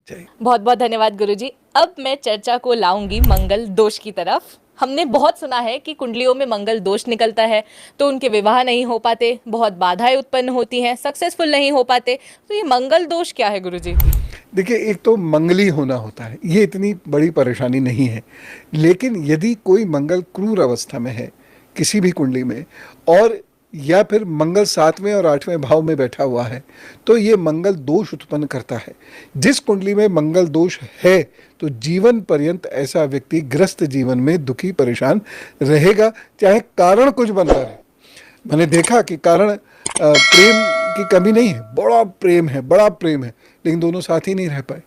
चाहिए। बहुत बहुत धन्यवाद गुरुजी। अब मैं चर्चा को लाऊंगी मंगल दोष की तरफ। हमने बहुत सुना है कि कुंडलियों में मंगल दोष निकलता है तो उनके विवाह नहीं हो पाते, बहुत बाधाएं उत्पन्न होती हैं, सक्सेसफुल नहीं हो पाते। तो ये मंगल दोष क्या है गुरुजी? देखिए, एक तो मंगली होना होता है, ये इतनी बड़ी परेशानी नहीं है। लेकिन यदि कोई मंगल क्रूर अवस्था में है किसी भी कुंडली में, और या फिर मंगल 7वें और 8वें भाव में बैठा हुआ है, तो ये मंगल दोष उत्पन्न करता है। जिस कुंडली में मंगल दोष है तो जीवन पर्यंत ऐसा व्यक्ति ग्रस्त जीवन में दुखी परेशान रहेगा, चाहे कारण कुछ बनता रहे। मैंने देखा कि कारण प्रेम की कमी नहीं है, बड़ा प्रेम है, बड़ा प्रेम है, लेकिन दोनों साथ ही नहीं रह पाए।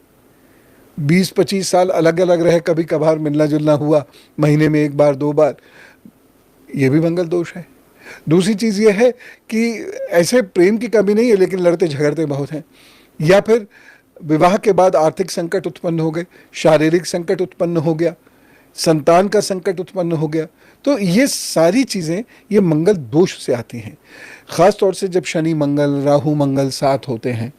20-25 साल अलग अलग रहे, कभी कभार मिलना जुलना हुआ, महीने में 1 बार 2 बार, ये भी मंगल दोष है। दूसरी चीज़ ये है कि ऐसे प्रेम की कमी नहीं है लेकिन लड़ते झगड़ते बहुत हैं, या फिर विवाह के बाद आर्थिक संकट उत्पन्न हो गए, शारीरिक संकट उत्पन्न हो गया, संतान का संकट उत्पन्न हो गया। तो ये सारी चीज़ें ये मंगल दोष से आती हैं। ख़ास तौर से जब शनि मंगल, राहु मंगल साथ होते हैं,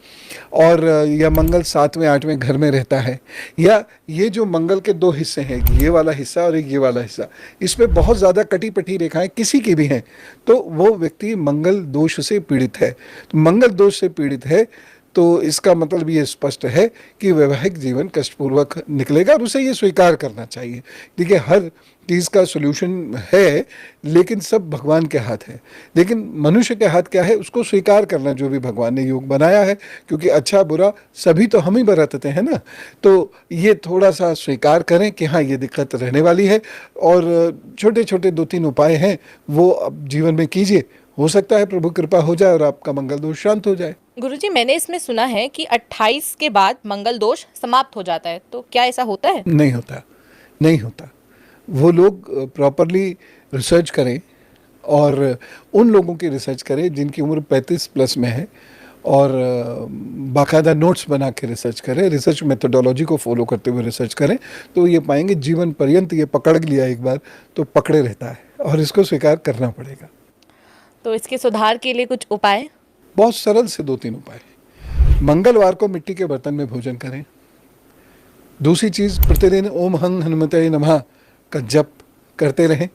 और या मंगल 7वें 8वें घर में रहता है, या ये जो मंगल के 2 हिस्से हैं, ये वाला हिस्सा और एक ये वाला हिस्सा, इसमें बहुत ज़्यादा कटी पटी रेखाएं किसी की भी हैं, तो वो व्यक्ति मंगल दोष से पीड़ित है। तो मंगल दोष से पीड़ित है तो इसका मतलब ये स्पष्ट है कि वैवाहिक जीवन कष्टपूर्वक निकलेगा, और उसे ये स्वीकार करना चाहिए। देखिए, हर चीज़ का सोल्यूशन है, लेकिन सब भगवान के हाथ है। लेकिन मनुष्य के हाथ क्या है, उसको स्वीकार करना, जो भी भगवान ने योग बनाया है, क्योंकि अच्छा बुरा सभी तो हम ही बरतते हैं ना। तो ये थोड़ा सा स्वीकार करें कि हाँ, ये दिक्कत रहने वाली है, और छोटे छोटे 2-3 उपाय हैं वो अब जीवन में कीजिए। हो सकता है प्रभु कृपा हो जाए और आपका मंगल दोष शांत हो जाए। गुरुजी, मैंने इसमें सुना है कि 28 के बाद मंगल दोष समाप्त हो जाता है, तो क्या ऐसा होता है? नहीं होता, नहीं होता। वो लोग प्रॉपरली रिसर्च करें, और उन लोगों की रिसर्च करें जिनकी उम्र 35 प्लस में है, और बाकायदा नोट्स बना के रिसर्च करें, रिसर्च मेथोडोलॉजी को फॉलो करते हुए रिसर्च करें, तो ये पाएंगे जीवन पर्यंत ये पकड़ लिया एक बार तो पकड़े रहता है, और इसको स्वीकार करना पड़ेगा। तो इसके सुधार के लिए कुछ उपाय? बहुत सरल से 2-3 उपाय। मंगलवार को मिट्टी के बर्तन में भोजन करें। दूसरी चीज़, प्रतिदिन ओम हंग हनुमते नमः का जप करते रहें।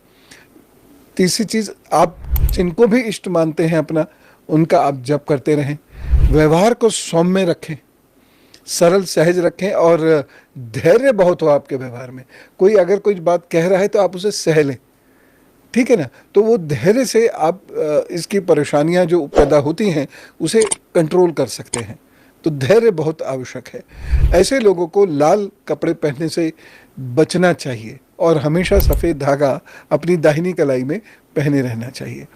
तीसरी चीज़, आप जिनको भी इष्ट मानते हैं अपना, उनका आप जप करते रहें। व्यवहार को सौम्य रखें, सरल सहज रखें, और धैर्य बहुत हो आपके व्यवहार में। कोई अगर कोई बात कह रहा है तो आप उसे सह लें, ठीक है ना। तो वो धैर्य से आप इसकी परेशानियां जो पैदा होती हैं उसे कंट्रोल कर सकते हैं। तो धैर्य बहुत आवश्यक है। ऐसे लोगों को लाल कपड़े पहनने से बचना चाहिए, और हमेशा सफ़ेद धागा अपनी दाहिनी कलाई में पहने रहना चाहिए।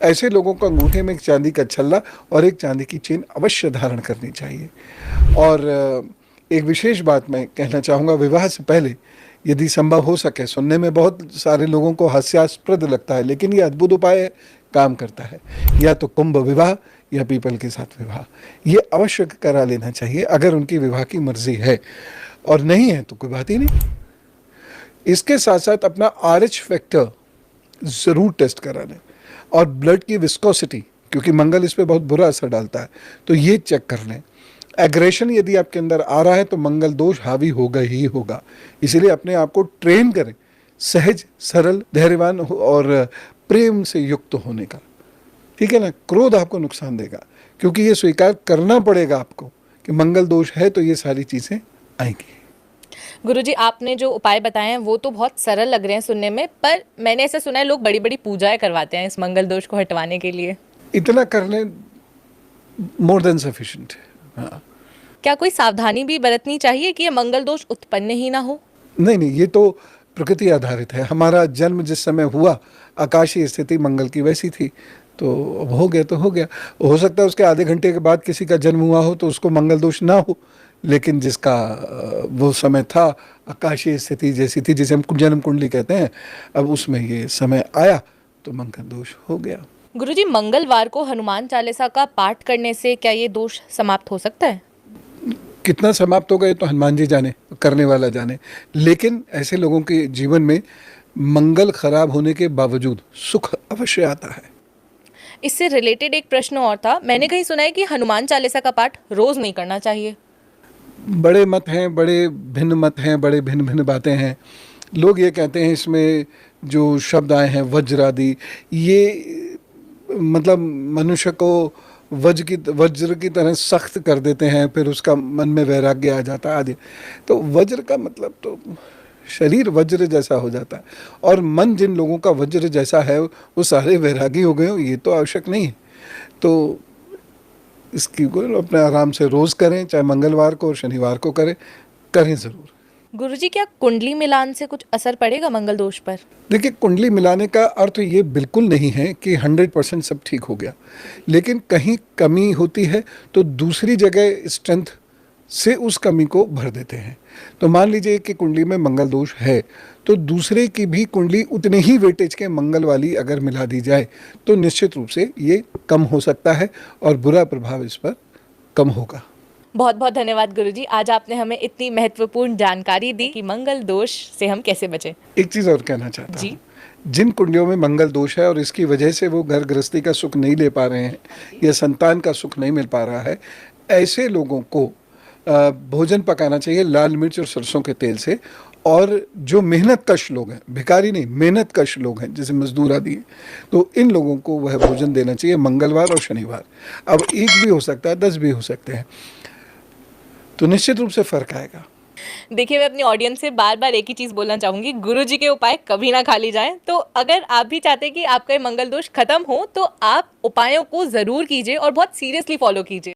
ऐसे लोगों को अंगूठे में एक चांदी का छल्ला और एक चांदी की चेन अवश्य धारण करनी चाहिए। और एक विशेष बात मैं कहना चाहूँगा, विवाह से पहले यदि संभव हो सके, सुनने में बहुत सारे लोगों को हास्यास्पद लगता है, लेकिन ये अद्भुत उपाय है, काम करता है। या तो कुंभ विवाह या पीपल के साथ विवाह, ये अवश्य करा लेना चाहिए अगर उनकी विवाह की मर्जी है, और नहीं है तो कोई बात ही नहीं। इसके साथ साथ अपना RH फैक्टर ज़रूर टेस्ट करा लें, और ब्लड की विस्कोसिटी, क्योंकि मंगल इस पर बहुत बुरा असर डालता है, तो ये चेक कर लें। एग्रेशन यदि आपके अंदर आ रहा है तो मंगल दोष हावी होगा ही होगा। इसीलिए अपने आप को ट्रेन करें सहज, सरल, धैर्यवान और प्रेम से युक्त होने का, ठीक है ना। क्रोध आपको नुकसान देगा, क्योंकि ये स्वीकार करना पड़ेगा आपको कि मंगल दोष है, तो ये सारी चीज़ें आएंगी। गुरुजी, आपने जो उपाय बताए हैं वो तो बहुत सरल लग रहे हैं सुनने में, पर मैंने ऐसा सुना है लोग बड़ी बड़ी पूजाएं करवाते हैं इस मंगल दोष को हटवाने के लिए। इतना कर लें, मोर देन सफिशिएंट है। हाँ। क्या कोई सावधानी भी बरतनी चाहिए कि ये मंगल दोष उत्पन्न ही ना हो? नहीं नहीं, ये तो प्रकृति आधारित है। हमारा जन्म जिस समय हुआ, आकाशीय स्थिति मंगल की वैसी थी, तो अब हो गया तो हो गया। हो सकता है उसके आधे घंटे के बाद किसी का जन्म हुआ हो तो उसको मंगल दोष ना हो, लेकिन जिसका वो समय था, आकाशीय स्थिति जैसी थी, जिसे हम जन्म कुंडली कहते हैं, अब उसमें ये समय आया तो मंगल दोष हो गया। गुरुजी, मंगलवार को हनुमान चालीसा का पाठ करने से क्या ये दोष समाप्त हो सकता है? कितना समाप्त होगा ये तो हनुमान जी जाने, करने वाला जाने, लेकिन ऐसे लोगों के जीवन में मंगल खराब होने के बावजूद सुख अवश्य आता है। इससे रिलेटेड एक प्रश्न और था, मैंने कहीं सुना है कि हनुमान चालीसा का पाठ रोज नहीं करना चाहिए। बड़े मत हैं, बड़े भिन्न मत हैं, बड़े भिन्न भिन्न बातें हैं। लोग ये कहते हैं इसमें जो शब्द आए हैं वज्र आदि, ये मतलब मनुष्य को वज्र की तरह सख्त कर देते हैं, फिर उसका मन में वैराग्य आ जाता है आदि। तो वज्र का मतलब तो शरीर वज्र जैसा हो जाता है, और मन जिन लोगों का वज्र जैसा है वो सारे वैरागी हो गए हो, ये तो आवश्यक नहीं है। तो इसकी को अपने आराम से रोज़ करें, चाहे मंगलवार को और शनिवार को करें ज़रूर। गुरुजी, क्या कुंडली मिलान से कुछ असर पड़ेगा मंगल दोष पर? देखिए, कुंडली मिलाने का अर्थ ये बिल्कुल नहीं है कि 100% सब ठीक हो गया, लेकिन कहीं कमी होती है तो दूसरी जगह स्ट्रेंथ से उस कमी को भर देते हैं। तो मान लीजिए कि कुंडली में मंगल दोष है, तो दूसरे की भी कुंडली उतने ही वेटेज के मंगल वाली अगर मिला दी जाए तो निश्चित रूप से ये कम हो सकता है और बुरा प्रभाव इस पर कम होगा। बहुत बहुत धन्यवाद गुरुजी, आज आपने हमें इतनी महत्वपूर्ण जानकारी दी कि मंगल दोष से हम कैसे बचें। एक चीज़ और कहना चाहता जी। हूँ, जिन कुंडलियों में मंगल दोष है और इसकी वजह से वो घर गृहस्थी का सुख नहीं ले पा रहे हैं या संतान का सुख नहीं मिल पा रहा है, ऐसे लोगों को भोजन पकाना चाहिए लाल मिर्च और सरसों के तेल से। और जो मेहनत कश लोग हैं, भिखारी नहीं, मेहनत कश लोग हैं जैसे मजदूर आदि हैं, तो इन लोगों को वह भोजन देना चाहिए मंगलवार और शनिवार। अब एक भी हो सकता है, 10 भी हो सकते हैं, तो निश्चित रूप से फ़र्क आएगा। देखिए, मैं अपनी ऑडियंस से बार बार एक ही चीज़ बोलना चाहूँगी, गुरुजी के उपाय कभी ना खा ली जाएं। तो अगर आप भी चाहते हैं कि आपका ये मंगल दोष खत्म हो, तो आप उपायों को ज़रूर कीजिए और बहुत सीरियसली फॉलो कीजिए।